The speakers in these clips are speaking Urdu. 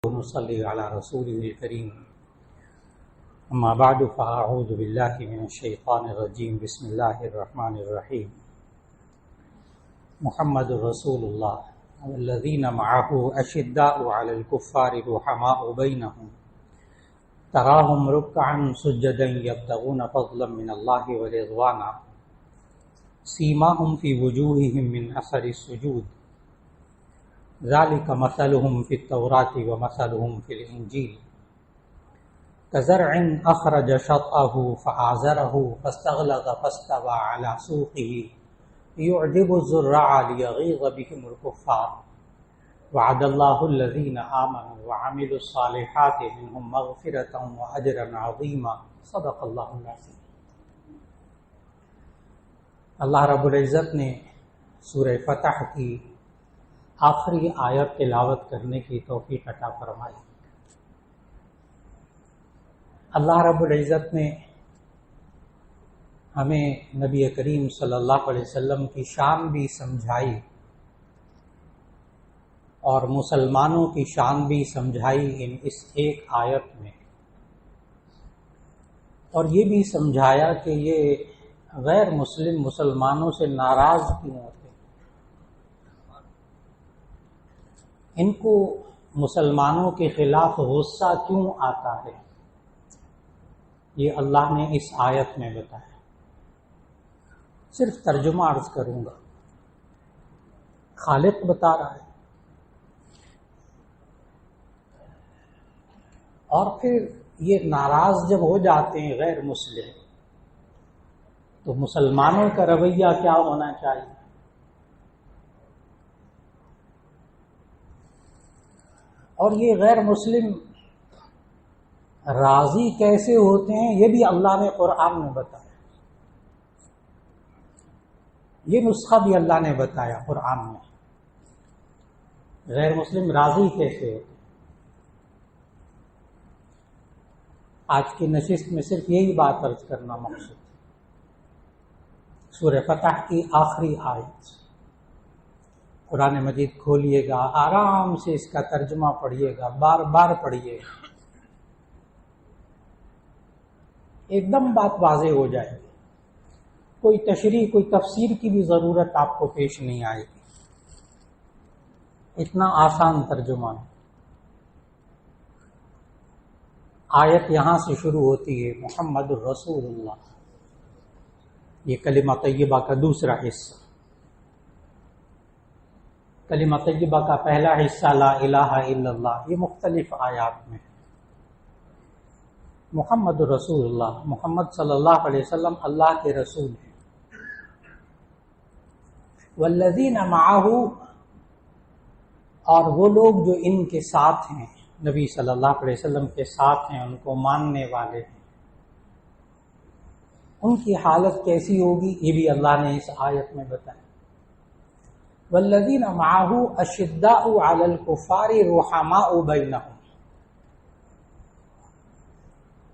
ونصلي على رسوله الكريم أما بعد فأعوذ بالله من الشيطان الرجيم بسم الله الرحمن الرحيم محمد رسول الله والذين معه أشداء على الكفار رحماء بينهم تراهم ركعا سجدا يبتغون فضلا من الله ورضوانا سيماهم في وجوههم من أثر السجود ذلك مثلهم في التوراة ومثلهم في الإنجيل كزرع أخرج شطأه فآزره فاستغلظ فاستوى على سوقه يعجب الزراع ليغيظ بهم الكفار وعد الله الذين آمنوا وعملوا الصالحات منهم مغفرة وأجرا عظيما صدق الله العظيم۔ اللہ رب العزت نے سورہ فتح کی آخری آیت تلاوت کرنے کی توفیق عطا فرمائی۔ اللہ رب العزت نے ہمیں نبی کریم صلی اللہ علیہ وسلم کی شان بھی سمجھائی اور مسلمانوں کی شان بھی سمجھائی اس ایک آیت میں، اور یہ بھی سمجھایا کہ یہ غیر مسلم مسلمانوں سے ناراض کیوں ہوتے، ان کو مسلمانوں کے خلاف غصہ کیوں آتا ہے، یہ اللہ نے اس آیت میں بتایا۔ صرف ترجمہ عرض کروں گا، خالق بتا رہا ہے اور پھر یہ ناراض جب ہو جاتے ہیں غیر مسلم تو مسلمانوں کا رویہ کیا ہونا چاہیے۔ اور یہ غیر مسلم راضی کیسے ہوتے ہیں یہ بھی اللہ نے قرآن میں بتایا، یہ نسخہ بھی اللہ نے بتایا قرآن میں، غیر مسلم راضی کیسے ہوتے ہیں۔ آج کی نشست میں صرف یہی بات عرض کرنا مقصود ہے۔ سورہ فتح کی آخری آیت، قرآن مجید کھولیے گا، آرام سے اس کا ترجمہ پڑھیے گا، بار بار پڑھیے گا، ایک دم بات واضح ہو جائے گی، کوئی تشریح کوئی تفسیر کی بھی ضرورت آپ کو پیش نہیں آئے گی، اتنا آسان ترجمہ ہے۔ آیت یہاں سے شروع ہوتی ہے محمد الرسول اللہ، یہ کلمہ طیبہ کا دوسرا حصہ۔ کلمہ طیبہ کا پہلا حصہ لا الہ الا اللہ، یہ مختلف آیات میں۔ محمد رسول اللہ، محمد صلی اللہ علیہ وسلم اللہ کے رسول ہیں۔ والذین معہ، اور وہ لوگ جو ان کے ساتھ ہیں، نبی صلی اللہ علیہ وسلم کے ساتھ ہیں، ان کو ماننے والے ہیں، ان کی حالت کیسی ہوگی یہ بھی اللہ نے اس آیت میں بتایا۔ والذین معہ اشداء علی الکفار رحماء بینہم،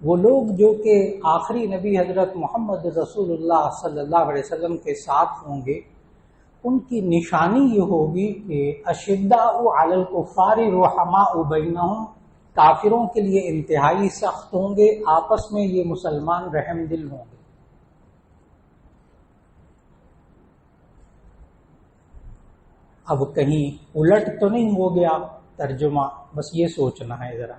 وہ لوگ جو کہ آخری نبی حضرت محمد رسول اللہ صلی اللہ علیہ وسلم کے ساتھ ہوں گے، ان کی نشانی یہ ہوگی کہ اشداء علی الکفار رحماء بینہم، کافروں کے لیے انتہائی سخت ہوں گے، آپس میں یہ مسلمان رحم دل ہوں گے۔ اب کہیں الٹ تو نہیں ہو گیا ترجمہ، بس یہ سوچنا ہے ذرا،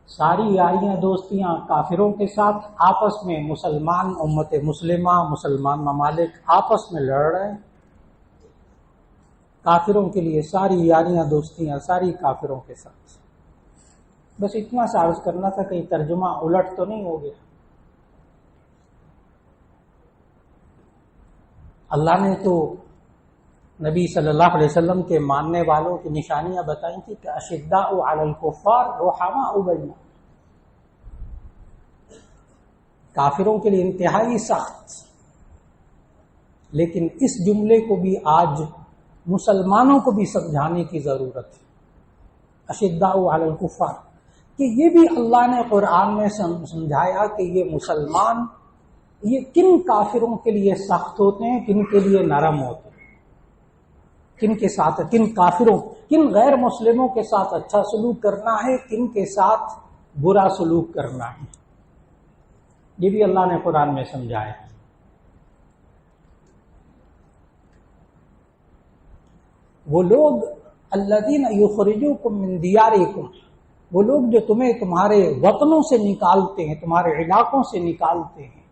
ساری یاریاں دوستیاں کافروں کے ساتھ، آپس میں مسلمان امت مسلمہ مسلمان ممالک آپس میں لڑ رہے ہیں، کافروں کے لیے ساری یاریاں دوستیاں ساری کافروں کے ساتھ، بس اتنا سا عرض کرنا تھا کہ ترجمہ الٹ تو نہیں ہو گیا۔ اللہ نے تو نبی صلی اللہ علیہ وسلم کے ماننے والوں کی نشانیاں بتائی تھی کہ اشداء علی الکفار رحماء بینہم، کافروں کے لیے انتہائی سخت، لیکن اس جملے کو بھی آج مسلمانوں کو بھی سمجھانے کی ضرورت ہے، اشداء علی الکفار، کہ یہ بھی اللہ نے قرآن میں سمجھایا کہ یہ مسلمان یہ کن کافروں کے لیے سخت ہوتے ہیں، کن کے لیے نرم ہوتے ہیں، کن کے ساتھ، کن کافروں کن غیر مسلموں کے ساتھ اچھا سلوک کرنا ہے، کن کے ساتھ برا سلوک کرنا ہے، یہ بھی اللہ نے قرآن میں سمجھایا ہے۔ وہ لوگ الذین یخرجوکم من دیارکم، وہ لوگ جو تمہیں تمہارے وطنوں سے نکالتے ہیں، تمہارے علاقوں سے نکالتے ہیں،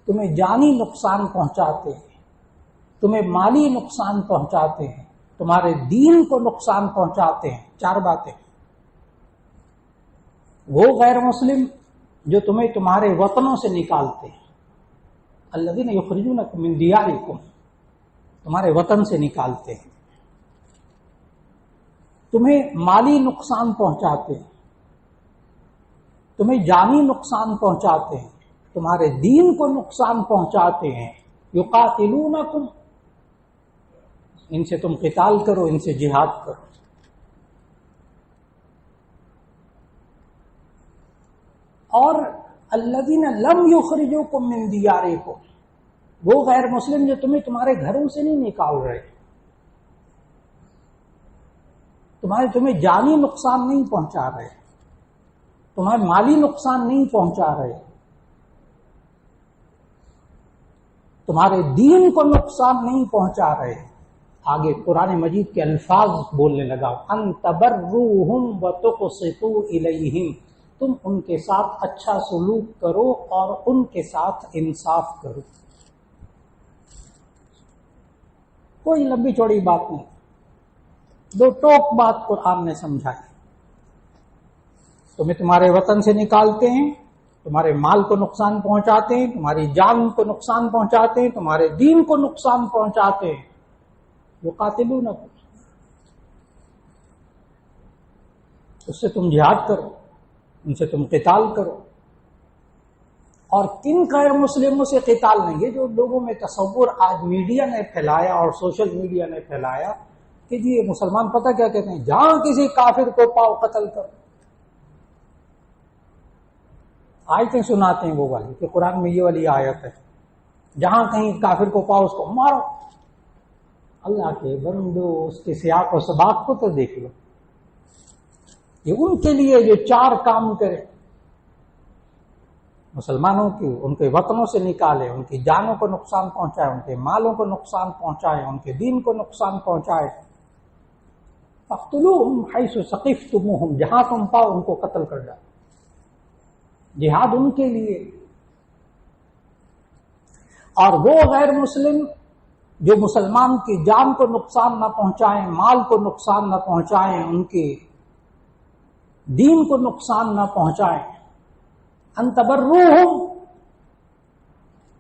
تمہیں جانی نقصان پہنچاتے ہیں، تمہیں مالی نقصان پہنچاتے ہیں، تمہارے دین کو نقصان پہنچاتے ہیں، چار باتیں۔ وہ غیر مسلم جو تمہیں تمہارے وطنوں سے نکالتے ہیں، الذین یخرجونکم من دیارکم، تمہارے وطن سے نکالتے ہیں، تمہیں مالی نقصان پہنچاتے ہیں، تمہیں جانی نقصان پہنچاتے ہیں، تمہارے دین کو نقصان پہنچاتے ہیں، یقاتلونکم، ان سے تم قتال کرو، ان سے جہاد کرو۔ اور الذین لم یخرجوکم من دیارکم، وہ غیر مسلم جو تمہارے گھروں سے نہیں نکال رہے، تمہیں جانی نقصان نہیں پہنچا رہے، تمہیں مالی نقصان نہیں پہنچا رہے، تمہارے دین کو نقصان نہیں پہنچا رہے۔ آگے قرآن مجید کے الفاظ بولنے لگا، ان تبروہم وتقسطوا الیہم، تم ان کے ساتھ اچھا سلوک کرو اور ان کے ساتھ انصاف کرو۔ کوئی لمبی چوڑی بات نہیں، دو ٹوک بات قرآن نے سمجھائی۔ تمہیں تمہارے وطن سے نکالتے ہیں، تمہارے مال کو نقصان پہنچاتے ہیں، تمہاری جان کو نقصان پہنچاتے ہیں، تمہارے دین کو نقصان پہنچاتے ہیں، یقاتلونکم، اس سے تم جہاد کرو، ان سے تم قتال کرو۔ اور کن غیر مسلموں سے قتال نہیں، یہ جو لوگوں میں تصور آج میڈیا نے پھیلایا اور سوشل میڈیا نے پھیلایا کہ جی یہ مسلمان پتہ کیا کہتے ہیں، جہاں کسی کافر کو پاؤ قتل کرو۔ آیتیں سناتے ہیں وہ والی کہ قرآن میں یہ والی آیت ہے، جہاں کہیں کافر کو پاؤ اس کو مارو۔ اللہ کے بندو، اس کے سیاق و سباق کو تو دیکھ لو، یہ ان کے لیے جو چار کام کرے، مسلمانوں کی ان کے وطنوں سے نکالے، ان کی جانوں کو نقصان پہنچائے، ان کے مالوں کو نقصان پہنچائے، ان کے دین کو نقصان پہنچائے۔ فاقتلوہم حیث ثقفتموہم، جہاں تم پاؤ ان کو قتل کر ڈالو۔ جہاد ان کے لیے۔ اور وہ غیر مسلم جو مسلمان کی جان کو نقصان نہ پہنچائیں، مال کو نقصان نہ پہنچائیں، ان کے دین کو نقصان نہ پہنچائیں، ان تبروہم،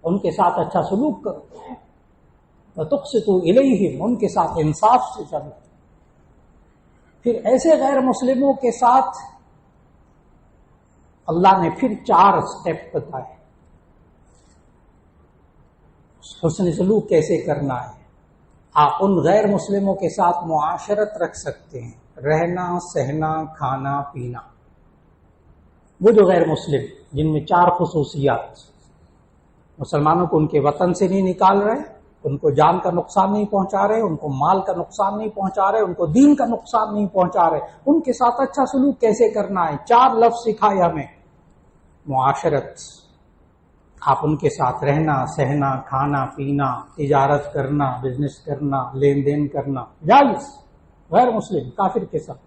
ان کے ساتھ اچھا سلوک کرو، وتقسطوا الیہم، ان کے ساتھ انصاف سے چلو۔ پھر ایسے غیر مسلموں کے ساتھ اللہ نے پھر چار سٹیپ بتائے، حسن سلوک کیسے کرنا ہے۔ آپ ان غیر مسلموں کے ساتھ معاشرت رکھ سکتے ہیں، رہنا سہنا کھانا پینا۔ وہ جو غیر مسلم جن میں چار خصوصیات، مسلمانوں کو ان کے وطن سے نہیں نکال رہے، ان کو جان کا نقصان نہیں پہنچا رہے، ان کو مال کا نقصان نہیں پہنچا رہے، ان کو دین کا نقصان نہیں پہنچا رہے، ان کے ساتھ اچھا سلوک کیسے کرنا ہے۔ چار لفظ سکھائے ہمیں، معاشرت، آپ ان کے ساتھ رہنا سہنا کھانا پینا، تجارت کرنا، بزنس کرنا، لین دین کرنا جائز، غیر مسلم کافر کے ساتھ۔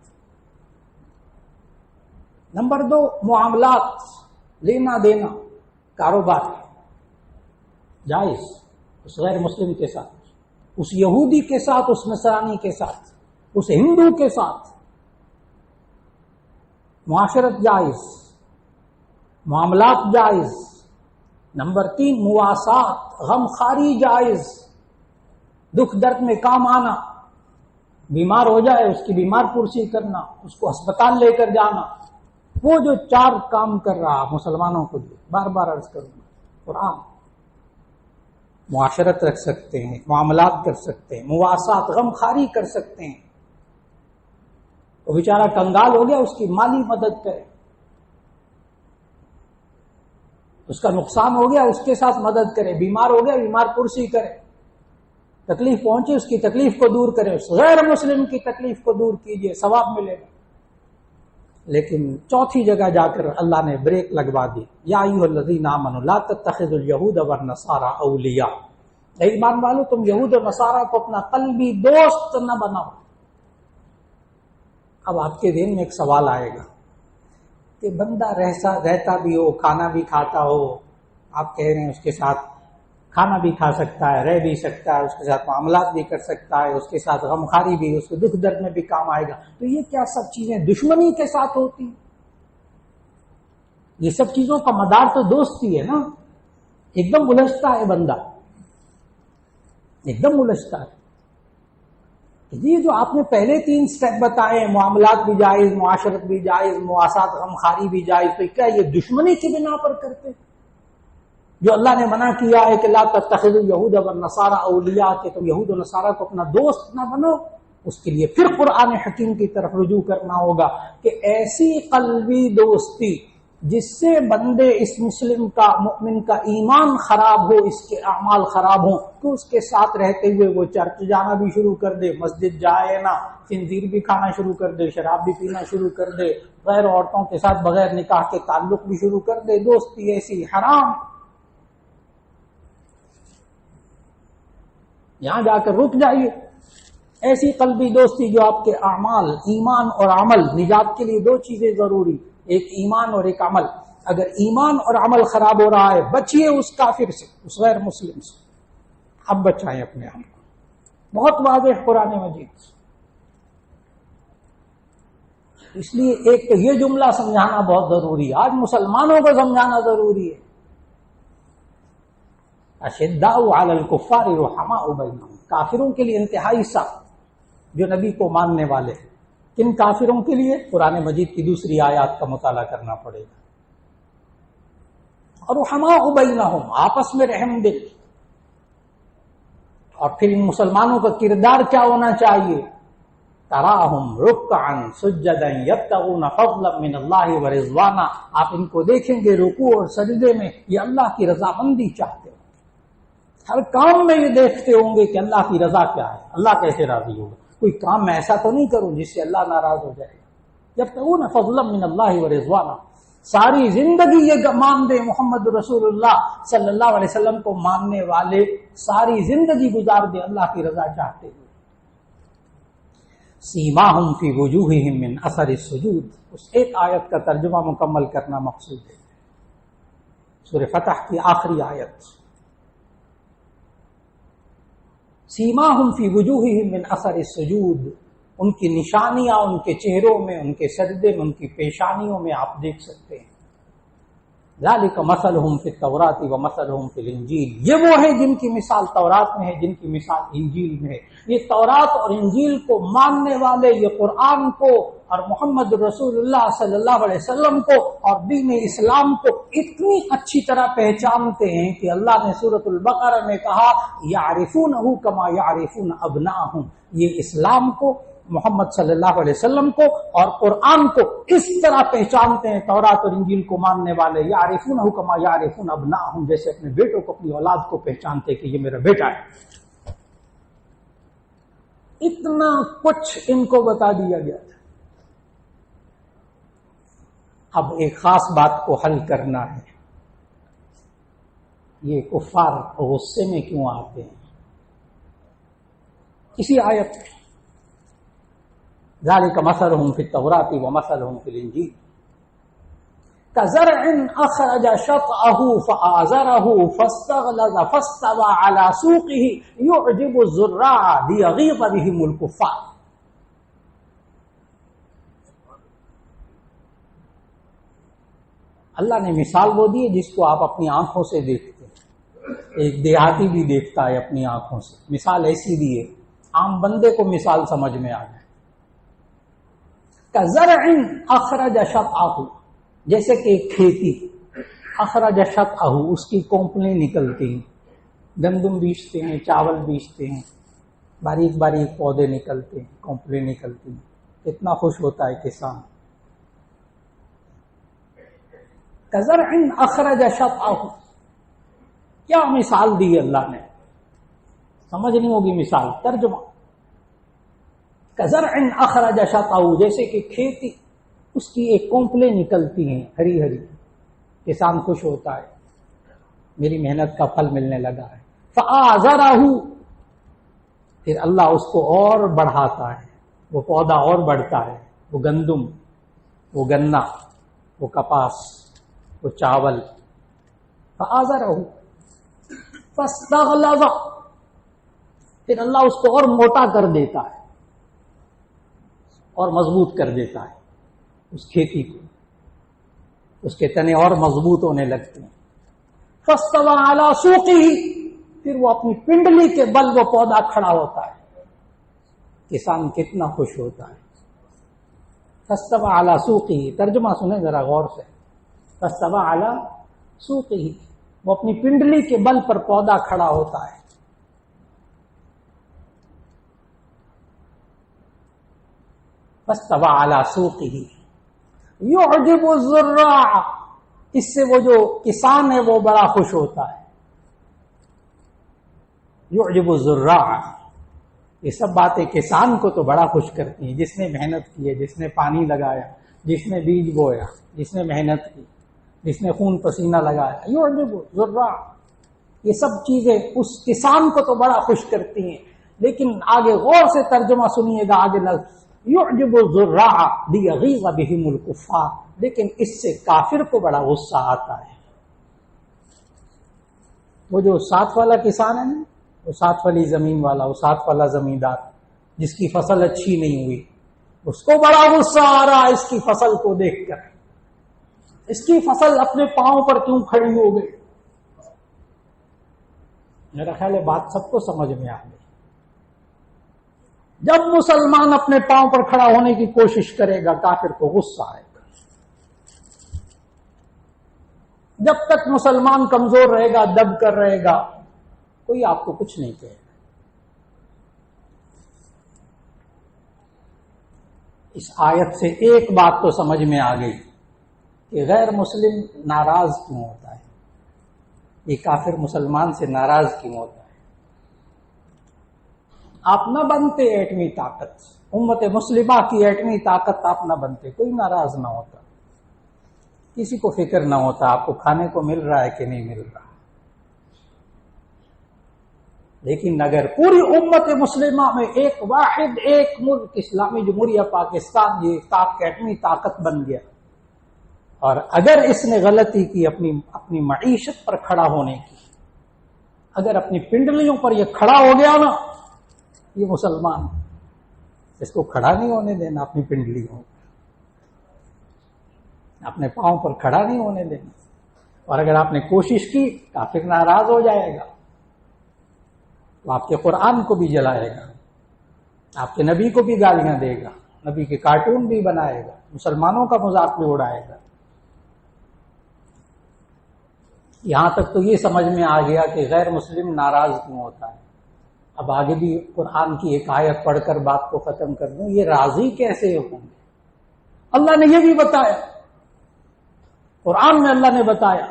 نمبر 2، معاملات، لینا دینا، کاروبار جائز اس غیر مسلم کے ساتھ، اس یہودی کے ساتھ، اس نصرانی کے ساتھ، اس ہندو کے ساتھ، معاشرت جائز، معاملات جائز۔ نمبر 3، مواسات، غم خاری جائز، دکھ درد میں کام آنا، بیمار ہو جائے اس کی بیمار پرسی کرنا، اس کو ہسپتال لے کر جانا۔ وہ جو چار کام کر رہا مسلمانوں کو لیے، بار بار عرض کروں گا، قرآن معاشرت رکھ سکتے ہیں، معاملات کر سکتے ہیں، مواسات، غم خاری کر سکتے ہیں۔ وہ بیچارہ کنگال ہو گیا، اس کی مالی مدد کرے، اس کا نقصان ہو گیا اس کے ساتھ مدد کرے، بیمار ہو گیا بیمار پرسی کرے۔ تکلیف پہنچی اس کی تکلیف کو دور کریں، اس غیر مسلم کی تکلیف کو دور کیجئے، ثواب ملے گا۔ لیکن چوتھی جگہ جا کر اللہ نے بریک لگوا دی، یا ایھا الذین آمنوا لا تتخذوا اليہود والنصارى اولیاء، اے ایمان والو تم یہود و نصارہ کو اپنا قلبی دوست نہ بناؤ۔ اب آپ کے ذہن میں ایک سوال آئے گا کہ بندہ رہتا بھی ہو، کھانا بھی کھاتا ہو، آپ کہہ رہے ہیں اس کے ساتھ کھانا بھی کھا سکتا ہے، رہ بھی سکتا ہے، اس کے ساتھ معاملات بھی کر سکتا ہے، اس کے ساتھ غمخواری بھی، اس کو دکھ درد میں بھی کام آئے گا، تو یہ کیا سب چیزیں دشمنی کے ساتھ ہوتی ہیں؟ یہ سب چیزوں کا مدار تو دوستی ہے نا۔ ایک دم الجھتا ہے بندہ، ایک دم الجھتا ہے۔ یہ جو آپ نے پہلے 3 سٹیپ بتائے ہیں، معاملات بھی جائز، معاشرت بھی جائز، مواسات غمخواری بھی جائز، تو کیا یہ دشمنی کی بنا پر کرتے؟ جو اللہ نے منع کیا ہے کہ لا تتخذوا اليہود والنصارى اولیاء، کہ تم یہود و نصارہ کو اپنا دوست نہ بنو، اس کے لیے پھر قرآن حکیم کی طرف رجوع کرنا ہوگا کہ ایسی قلبی دوستی جس سے بندے اس مسلم کا، مؤمن کا ایمان خراب ہو، اس کے اعمال خراب ہوں، تو اس کے ساتھ رہتے ہوئے وہ چرچ جانا بھی شروع کر دے، مسجد جائے نہ، خنزیر بھی کھانا شروع کر دے، شراب بھی پینا شروع کر دے، غیر عورتوں کے ساتھ بغیر نکاح کے تعلق بھی شروع کر دے، دوستی ایسی حرام۔ یہاں جا کر رک جائیے۔ ایسی قلبی دوستی جو آپ کے اعمال، ایمان اور عمل، نجات کے لیے 2 چیزیں ضروری، ایک ایمان اور ایک عمل۔ اگر ایمان اور عمل خراب ہو رہا ہے، بچیے اس کافر سے، اس غیر مسلم سے۔ اب بچائیں اپنے آپ کو، بہت واضح قرآن مجید۔ اس لیے ایک تو یہ جملہ سمجھانا بہت ضروری ہے، آج مسلمانوں کو سمجھانا ضروری ہے۔ اشداء علی الکفار رحماء بینہم، کافروں کے لیے انتہائی سخت، جو نبی کو ماننے والے ہیں۔ کن کافروں کے لیے؟ قرآن مجید کی دوسری آیات کا مطالعہ کرنا پڑے گا۔ اور رحماء بینہم، آپس میں رحم دل۔ اور پھر ان مسلمانوں کا کردار کیا ہونا چاہیے؟ تراہم رکعا سجدا یبتغون فضلا من اللہ ورضوانا، آپ ان کو دیکھیں گے رکوع اور سجدے میں یہ اللہ کی رضامندی چاہتے ہیں، ہر کام میں یہ دیکھتے ہوں گے کہ اللہ کی رضا کیا ہے، اللہ کیسے راضی ہوگا، کوئی کام میں ایسا تو نہیں کروں جس سے اللہ ناراض ہو جائے گا۔ یبتغون فضلا من اللہ ورضوانا، ساری زندگی یہ مان دے محمد رسول اللہ صلی اللہ علیہ وسلم کو ماننے والے ساری زندگی گزار دے اللہ کی رضا چاہتے ہوئے۔ سیماہم فی وجوہہم من اثر السجود، اس ایک آیت کا ترجمہ مکمل کرنا مقصود ہے، سورہ فتح کی آخری آیت۔ سیماہم فی وجوہہم من اثر السجود، ان کی نشانیاں ان کے چہروں میں، ان کے سجدے میں، ان کی پیشانیوں میں آپ دیکھ سکتے ہیں۔ ذالک مثلہم فی التوراۃ ومثلہم فی الانجیل، یہ وہ ہیں جن کی مثال تورات میں ہے، جن کی مثال انجیل میں ہے۔ یہ تورات اور انجیل کو ماننے والے، یہ قرآن کو اور محمد رسول اللہ صلی اللہ علیہ وسلم کو اور دین اسلام کو اتنی اچھی طرح پہچانتے ہیں کہ اللہ نے سورۃ البقرہ میں کہا یعرفونہ کما یعرفون ابناءہم، یہ اسلام کو، محمد صلی اللہ علیہ وسلم کو اور قرآن کو اس طرح پہچانتے ہیں تورات اور انجیل کو ماننے والے، یعرفونہ کما یعرفون ابناءہم، جیسے اپنے بیٹوں کو، اپنی اولاد کو پہچانتے کہ یہ میرا بیٹا ہے۔ اتنا کچھ ان کو بتا دیا گیا تھا۔ اب ایک خاص بات کو حل کرنا ہے، یہ کفار غصے میں کیوں آتے ہیں؟ اسی آیت میں ذالک مثلہم فی التوراۃ ومثلہم فی الانجیل کزرع اخرج شطأہ فآزرہ فاستغلظ فاستوى علی سوقہ یعجب الزراع لیغیظ بہم الکفار۔ اللہ نے مثال وہ دی ہے جس کو آپ اپنی آنکھوں سے دیکھتے ہیں، ایک دیہاتی بھی دیکھتا ہے اپنی آنکھوں سے۔ مثال ایسی دی ہے عام بندے کو مثال سمجھ میں آ جائے۔ کزرع اخرج شطأہ، جیسے کہ ایک کھیتی، اخرج شطأہ، اس کی کونپلیں نکلتی ہیں، گندم بیچتے ہیں، چاول بیچتے ہیں، باریک باریک پودے نکلتے ہیں، کونپلیں نکلتی ہیں، کتنا خوش ہوتا ہے کسان۔ سمجھ نہیں ہوگی مثال. ترجمہ کزرع اخرج شطأہ، جیسے کہ کھیتی اس کی ایک کونپلیں نکلتی ہیں ہری ہری، کسان خوش ہوتا ہے، میری محنت کا پھل ملنے لگا ہے. فآزرہ، پھر اللہ اس کو اور بڑھاتا ہے، وہ پودا اور بڑھتا ہے، وہ گندم، وہ گنا، وہ کپاس، وہ چاول. فآزرہ فاستغلظ، پھر اللہ اس کو اور موٹا کر دیتا ہے اور مضبوط کر دیتا ہے اس کھیتی کو، اس کے تنے اور مضبوط ہونے لگتے ہیں. فاستوى على سوقه، پھر وہ اپنی پنڈلی کے بل وہ پودا کھڑا ہوتا ہے. کسان کتنا خوش ہوتا ہے. فاستوى على سوقه، ترجمہ سنیں ذرا غور سے. فاستوى على سوقه، وہ اپنی پنڈلی کے بل پر پودا کھڑا ہوتا ہے. فاستوى على سوقه يعجب الزراع، اس سے وہ جو کسان ہے وہ بڑا خوش ہوتا ہے. يعجب الزراع، یہ سب باتیں کسان کو تو بڑا خوش کرتی ہیں، جس نے محنت کی ہے، جس نے پانی لگایا، جس نے بیج بویا، جس نے محنت کی، جس نے خون پسینہ لگایا. يعجب الزراع، یہ سب چیزیں اس کسان کو تو بڑا خوش کرتی ہیں. لیکن آگے غور سے ترجمہ سنیے گا، آگے لفظ يعجب الزراع ليغيظ بهم الكفار، لیکن اس سے کافر کو بڑا غصہ آتا ہے. وہ جو ساتھ والا کسان ہے نا، وہ ساتھ والی زمین والا، وہ ساتھ والا زمیندار جس کی فصل اچھی نہیں ہوئی، اس کو بڑا غصہ آ رہا ہے اس کی فصل کو دیکھ کر. اس کی فصل اپنے پاؤں پر کیوں کھڑی ہو گئی؟ میرا خیال ہے بات سب کو سمجھ میں آ گئی. جب مسلمان اپنے پاؤں پر کھڑا ہونے کی کوشش کرے گا، کافر کو غصہ آئے گا. جب تک مسلمان کمزور رہے گا، دب کر رہے گا، کوئی آپ کو کچھ نہیں کہے گا. اس آیت سے ایک بات تو سمجھ میں آ گئی کہ غیر مسلم ناراض کیوں ہوتا ہے، یہ کافر مسلمان سے ناراض کیوں ہوتا ہے. آپ نہ بنتے ایٹمی طاقت، امت مسلمہ کی ایٹمی طاقت آپ نہ بنتے، کوئی ناراض نہ ہوتا، کسی کو فکر نہ ہوتا آپ کو کھانے کو مل رہا ہے کہ نہیں مل رہا. لیکن اگر پوری امت مسلمہ میں ایک واحد ایک ملک اسلامی جمہوریہ پاکستان یہ ایٹمی طاقت بن گیا، اور اگر اس نے غلطی کی اپنی معیشت پر کھڑا ہونے کی، اگر اپنی پنڈلیوں پر یہ کھڑا ہو گیا نا، یہ مسلمان، اس کو کھڑا نہیں ہونے دینا. اپنی پنڈلیوں اپنے پاؤں پر کھڑا نہیں ہونے دینا. اور اگر آپ نے کوشش کی، کافر ناراض ہو جائے گا، تو آپ کے قرآن کو بھی جلائے گا، آپ کے نبی کو بھی گالیاں دے گا، نبی کے کارٹون بھی بنائے گا، مسلمانوں کا مذاق بھی اڑائے گا. یہاں تک تو یہ سمجھ میں آ گیا کہ غیر مسلم ناراض کیوں ہوتا ہے. اب آگے بھی قرآن کی ایک آیت پڑھ کر بات کو ختم کر دوں. یہ راضی کیسے ہوں گے؟ اللہ نے یہ بھی بتایا، قرآن میں اللہ نے بتایا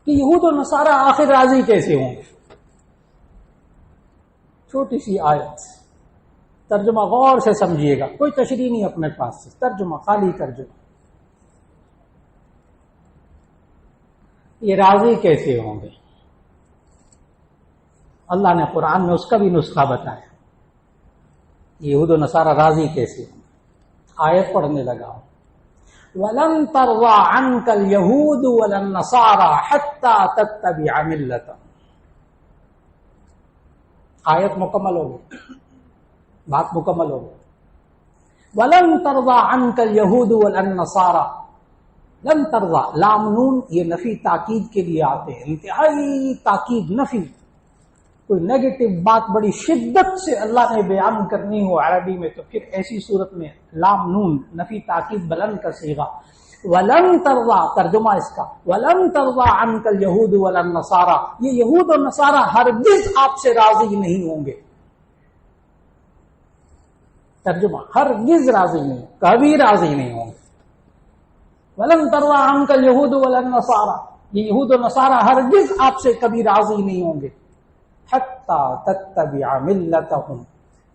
کہ یہود و نصارہ آخر راضی کیسے ہوں گے. چھوٹی سی آیت، ترجمہ غور سے سمجھیے گا، کوئی تشریح نہیں اپنے پاس سے، ترجمہ خالی ترجمہ. یہ راضی کیسے ہوں گے؟ اللہ نے قرآن میں اس کا بھی نسخہ بتایا. یہود و نصارہ راضی کیسے ہوں گے؟ آیت پڑھنے لگا ہوں. وَلَن تَرْضَىٰ عَنْكَ الْيَهُودُ وَلَا النَّصَارَىٰ حَتَّىٰ تَتَّبِعَ مِلَّتَهُمْ. آیت مکمل ہو گئی، بات مکمل ہو گئی. وَلَن تَرْضَىٰ عَنْكَ الْيَهُودُ وَلَا النَّصَارَىٰ، لن ترضا، لام نون یہ نفی تاکید کے لیے آتے ہیں، انتہائی تاکید نفی. کوئی نیگیٹو بات بڑی شدت سے اللہ نے بیان کرنی ہو عربی میں تو پھر ایسی صورت میں لام نون نفی تاکید بلند کا صیغہ. ولن ترضا، ترجمہ اس کا ولن ترضا عنک الیہود ولا النصارى، یہ یہود اور نصارہ ہرگز آپ سے راضی نہیں ہوں گے. ترجمہ ہرگز راضی نہیں، کبھی راضی نہیں ہوں گے. ولن ترضى عنك اليهود ولا النصارى، یہ یہود و نصارہ ہرگز آپ سے کبھی راضی نہیں ہوں گے، حتی تتبع ملتہم،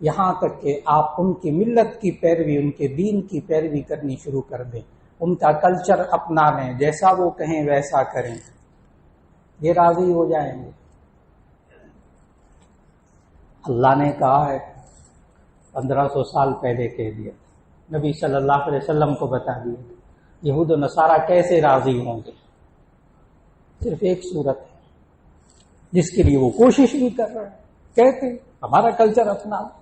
یہاں تک کہ آپ ان کی ملت کی پیروی، ان کے دین کی پیروی کرنی شروع کر دیں، ان کا کلچر اپنا لیں، جیسا وہ کہیں ویسا کریں، یہ راضی ہو جائیں گے۔ اللہ نے کہا ہے 1500 سال پہلے کہہ دیا، نبی صلی اللہ علیہ وسلم کو بتا دیا، یہود و نصارہ کیسے راضی ہوں گے؟ صرف ایک صورت ہے جس کے لیے وہ کوشش بھی کر رہے ہیں، کہتے ہیں ہمارا کلچر اپنا لو،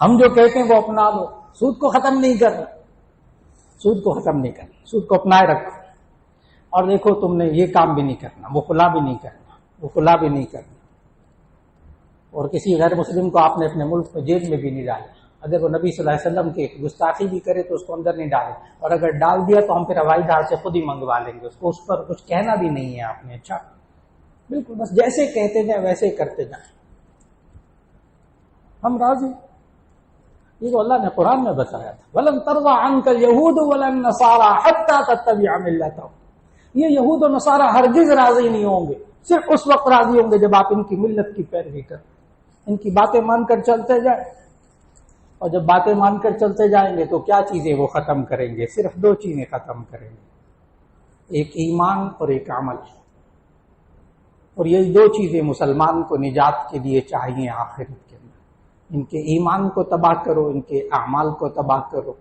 ہم جو کہتے ہیں وہ اپنا لو، سود کو ختم نہیں کرنا، سود کو ختم نہیں کرنا، سود کو اپنائے رکھو، اور دیکھو تم نے یہ کام بھی نہیں کرنا، وہ فلاں بھی نہیں کرنا، وہ فلاں بھی نہیں کرنا، اور کسی غیر مسلم کو آپ نے اپنے ملک میں جیل میں بھی نہیں ڈالا، اگر وہ نبی صلی اللہ علیہ وسلم کی گستاخی بھی کرے تو اس کو اندر نہیں ڈالے، اور اگر ڈال دیا تو ہم پھر ہوائی جہاز سے خود ہی منگوا لیں گے، اس کو اس پر کچھ کہنا بھی نہیں ہے آپ نے، اچھا بالکل بس جیسے کہتے جائیں ویسے کرتے جائیں، ہم راضی۔ یہ تو اللہ نے قرآن میں بتایا تھا، وَلَن تَرْضَىٰ عَنْكَ الْيَهُودُ وَلَا النَّصَارَىٰ حَتَّىٰ تَتَّبِعَ مِلَّتَهُمْ، یہ یہود و نصارہ ہرگز راضی نہیں ہوں گے، صرف اس وقت راضی ہوں گے جب آپ ان کی ملت کی پیروی کریں، ان کی باتیں مان کر چلتے جائیں، اور جب باتیں مان کر چلتے جائیں گے تو کیا چیزیں وہ ختم کریں گے؟ صرف دو چیزیں ختم کریں گے، ایک ایمان اور ایک عمل، اور یہ دو چیزیں مسلمان کو نجات کے لیے چاہیے آخرت کے اندر، ان کے ایمان کو تباہ کرو، ان کے اعمال کو تباہ کرو۔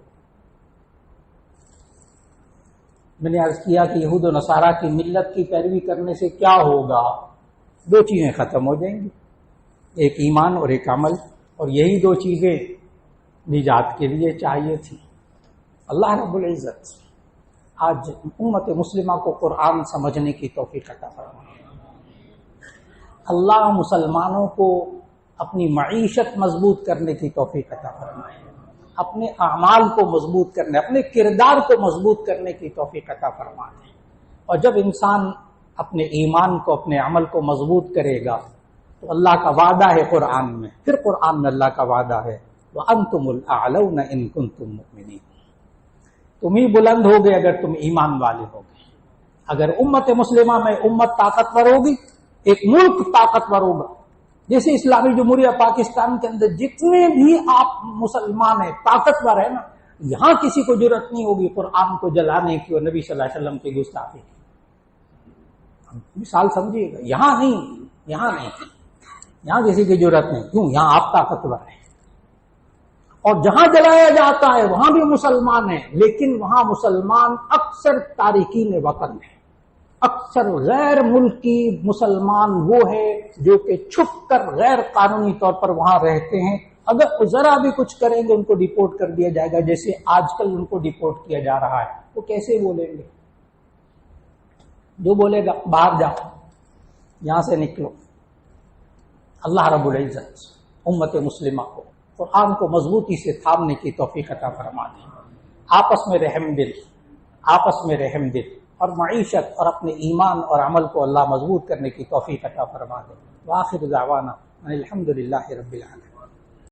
میں نے عرض کیا کہ یہود و نصارہ کی ملت کی پیروی کرنے سے کیا ہوگا؟ دو چیزیں ختم ہو جائیں گی، ایک ایمان اور ایک عمل، اور یہی دو چیزیں نجات کے لیے چاہیے تھی۔ اللہ رب العزت آج امت مسلمہ کو قرآن سمجھنے کی توفیق عطا فرمائے، اللہ مسلمانوں کو اپنی معیشت مضبوط کرنے کی توفیق عطا فرمائے، اپنے اعمال کو مضبوط کرنے، اپنے کردار کو مضبوط کرنے کی توفیق عطا فرمائے، اور جب انسان اپنے ایمان کو، اپنے عمل کو مضبوط کرے گا تو اللہ کا وعدہ ہے قرآن میں، پھر قرآن میں اللہ کا وعدہ ہے وَأَنْتُمُ الْأَعْلَوْنَ إِن كُنتُم مُؤْمِنِينَ، تم ہی بلند ہوگے اگر تم ایمان والے ہوگے۔ اگر امت مسلمہ میں امت طاقتور ہوگی، ایک ملک طاقتور ہوگا، جیسے اسلامی جمہوریہ پاکستان کے اندر جتنے بھی آپ مسلمان ہیں طاقتور ہیں نا، یہاں کسی کو جرأت نہیں ہوگی قرآن کو جلانے کی اور نبی صلی اللہ علیہ وسلم کی گستاخی کی۔ مثال سمجھیے گا، یہاں نہیں، یہاں کسی کی جرأت نہیں، کیوں؟ یہاں آپ طاقتور ہیں، اور جہاں جلایا جاتا ہے وہاں بھی مسلمان ہیں، لیکن وہاں مسلمان اکثر تارکین وطن ہیں، اکثر غیر ملکی مسلمان وہ ہے جو کہ چھپ کر غیر قانونی طور پر وہاں رہتے ہیں، اگر ذرا بھی کچھ کریں گے ان کو ڈیپورٹ کر دیا جائے گا، جیسے آج کل ان کو ڈیپورٹ کیا جا رہا ہے۔ وہ کیسے بولیں گے؟ جو بولے گا باہر جاؤ، یہاں سے نکلو۔ اللہ رب العزت امت مسلمہ کو قرآن کو مضبوطی سے تھامنے کی توفیق عطا فرما دے، آپس میں رحم دل اور معیشت اور اپنے ایمان اور عمل کو اللہ مضبوط کرنے کی توفیق عطا فرما دے۔ وآخر دعوانا الحمدللہ رب العالمین۔